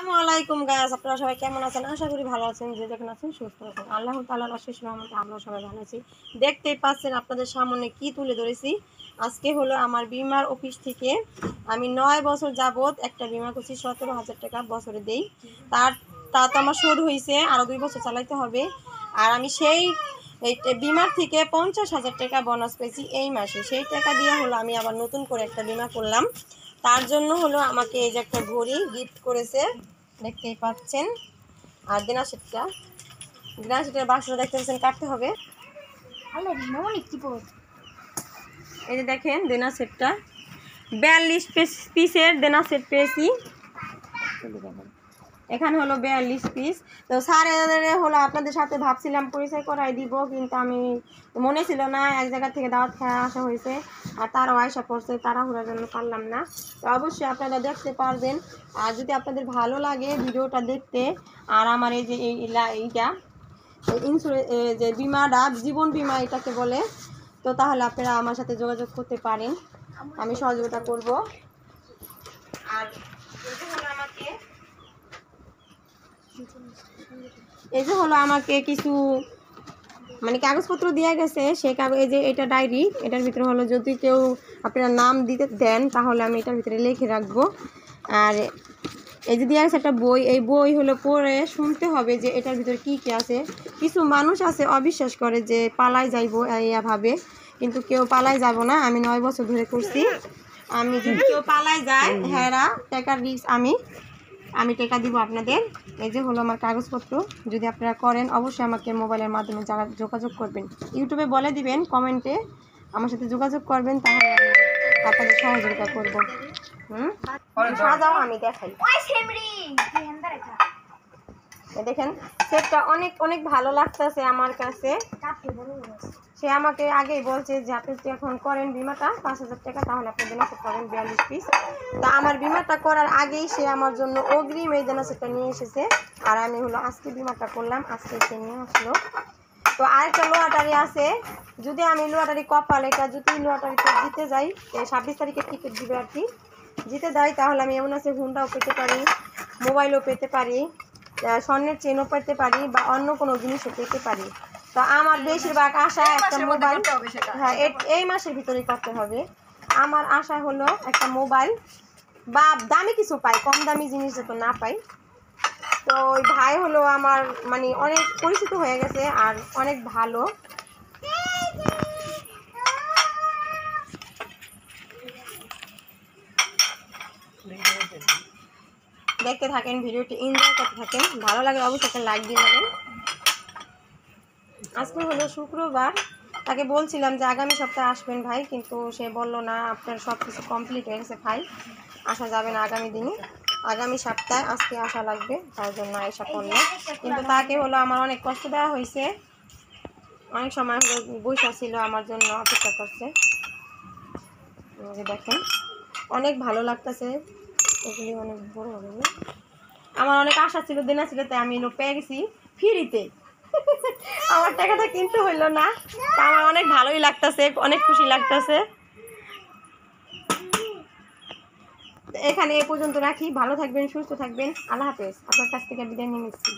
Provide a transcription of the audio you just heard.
আসসালামু আলাইকুম গাইস, আপনারা সবাই কেমন আছেন? আশা করি ভালো আছেন। যে যেখানে আছেন সুস্থ আছেন। আল্লাহ তাআলার অশেষ রহমতে আমরা সবাই ভালো আছি। দেখতেই পাচ্ছেন আপনাদের সামনে কি তুলে ধরেছি। আজকে হলো আমার বীমার অফিস থেকে আমি 9 বছর যাবত একটা বীমা করছি, 17,000 টাকা বছরে দেই। তা তো আমার শোধ হয়েছে, আরও 2 বছর চালাইতে হবে। আর আমি সেই বীমার থেকে 50,000 টাকা বোনাস পেয়েছি এই মাসে। সেই টাকা দিয়ে হলো আমি আবার নতুন করে একটা বীমা করলাম। তার জন্য হলো আমাকে এই যে একটা ঘড়ি গিফট করেছে, দেখতেই পাচ্ছেন। আর দিনাশিটের বাক্সটা দেখতে পাচ্ছেন, কাটতে হবে। এই যে দেখেন দেনা সেটটা 42 পিসের দেনা সেট পেয়েছি। এখানে হলো 42 পিস। তো স্যার হলো আপনাদের সাথে ভাবছিলাম পরিচয় করাই দিব, কিন্তু আমি মনে ছিল না, এক জায়গা থেকে দাওয়াত খেয়ে আসা হয়েছে আর তারাও আয়সা পড়ছে, তাড়াহুড়ার জন্য পারলাম না। তো অবশ্যই আপনারা দেখতে পারবেন। আর যদি আপনাদের ভালো লাগে ভিডিওটা দেখতে, আর আমার এই যে এইটা ইন্স্যুরেন্স যে বিমাটা, জীবন বিমা এটাকে বলে, তো তাহলে আপনারা আমার সাথে যোগাযোগ করতে পারেন, আমি সহযোগিতা করব। আর এই যে হলো আমাকে কিছু মানে কাগজপত্র দেওয়া গেছে। সেই কাগজ, এই যে এটা ডায়েরি, এটার ভিতরে হলো যদি কেউ আপনারা নাম দিতে দেন তাহলে আমি এটার ভিতরে লিখে রাখবো। আর এই যে দেওয়া গেছে একটা বই, এই বই হলো পড়ে শুনতে হবে যে এটার ভিতরে কী কী আছে। কিছু মানুষ আছে অবিশ্বাস করে যে পালাই যাইবো ভাবে, কিন্তু কেউ পালাই যাব না। আমি 9 বছর ধরে করছি। আমি যদি কেউ পালাই যায়, হ্যাঁ টাকার রিস্ক আমি টাকা দিব আপনাদের। এই যে হলো আমার কাগজপত্র, যদি আপনারা করেন অবশ্যই আমাকে মোবাইলের মাধ্যমে যারা যোগাযোগ করবেন, ইউটিউবে বলে দিবেন, কমেন্টে আমার সাথে যোগাযোগ করবেন, তাহলে আমি আপনাদের সহযোগিতা করবো। সাজাও আমি দেখাই। দেখেন সেটটা অনেক অনেক ভালো লাগতেছে আমার কাছে। সে আমাকে আগেই বলছে যে আপনি এখন করেন বিমাটা 5,000 টাকা, তাহলে আপনি দেনা সেট পাবেন 42 পিস। তা আমার বিমাটা করার আগেই সে আমার জন্য অগ্রিম এই দেনা সেটটা নিয়ে এসেছে। আর আমি হলো আজকে বিমাটা করলাম, আজকে সে নিয়ে আসলো। তো আরেকটা লোয়াটারি আছে, যদি আমি লোয়াটারি কপাল, এটা যদি লোয়াটারিতে জিতে যাই, 26 তারিখের টিকিট দিবে আর কি, জিতে যাই, তাহলে আমি এমন আছে হুন্ডাও পেতে পারি, মোবাইলও পেতে পারি, স্বর্ণের চেনও পেতে পারি, বা অন্য কোনো জিনিসও পেতে পারি। তো আমার বেশিরভাগ আশা একটা মোবাইল, হ্যাঁ এই মাসের ভিতরেই করতে হবে। আমার আশা হলো একটা মোবাইল বা দামি কিছু পাই, কম দামি জিনিস যাতে না পাই। তো ওই ভাই হলো আমার মানে অনেক পরিচিত হয়ে গেছে আর অনেক ভালো। দেখতে থাকেন ভিডিওটি, এনজয় করতে থাকেন, ভালো লাগে অবশ্যই একটা লাইক দিয়ে যাবেন। আজকে হলো শুক্রবার, তাকে বলছিলাম যে আগামী সপ্তাহে আসবেন ভাই, কিন্তু সে বলল না, আপনার সব কিছু কমপ্লিট হয়ে গেছে ভাই, আসা যাবে না আগামী দিনে, আগামী সপ্তাহে আজকে আসা লাগবে, তার জন্য আয়সা করলো। কিন্তু তাকে হলো আমার অনেক কষ্ট দেওয়া হয়েছে, অনেক সময় হলো বৈশা ছিল আমার জন্য, অপেক্ষা করছে। দেখেন অনেক ভালো লাগতেছে, এগুলি অনেক বড় হবে। আমার অনেক আশা ছিল, দেনা ছিল, তাই আমি পেয়ে গেছি ফ্রিতে। আমার টাকাটা কিনতে হইলো না, তা আমার অনেক ভালোই লাগতেছে, অনেক খুশি লাগতেছে। এখানে এ পর্যন্ত রাখি, ভালো থাকবেন, সুস্থ থাকবেন, আল্লাহ হাফেজ। আপনার কাছ থেকে বিদায় নিয়ে নিচ্ছি।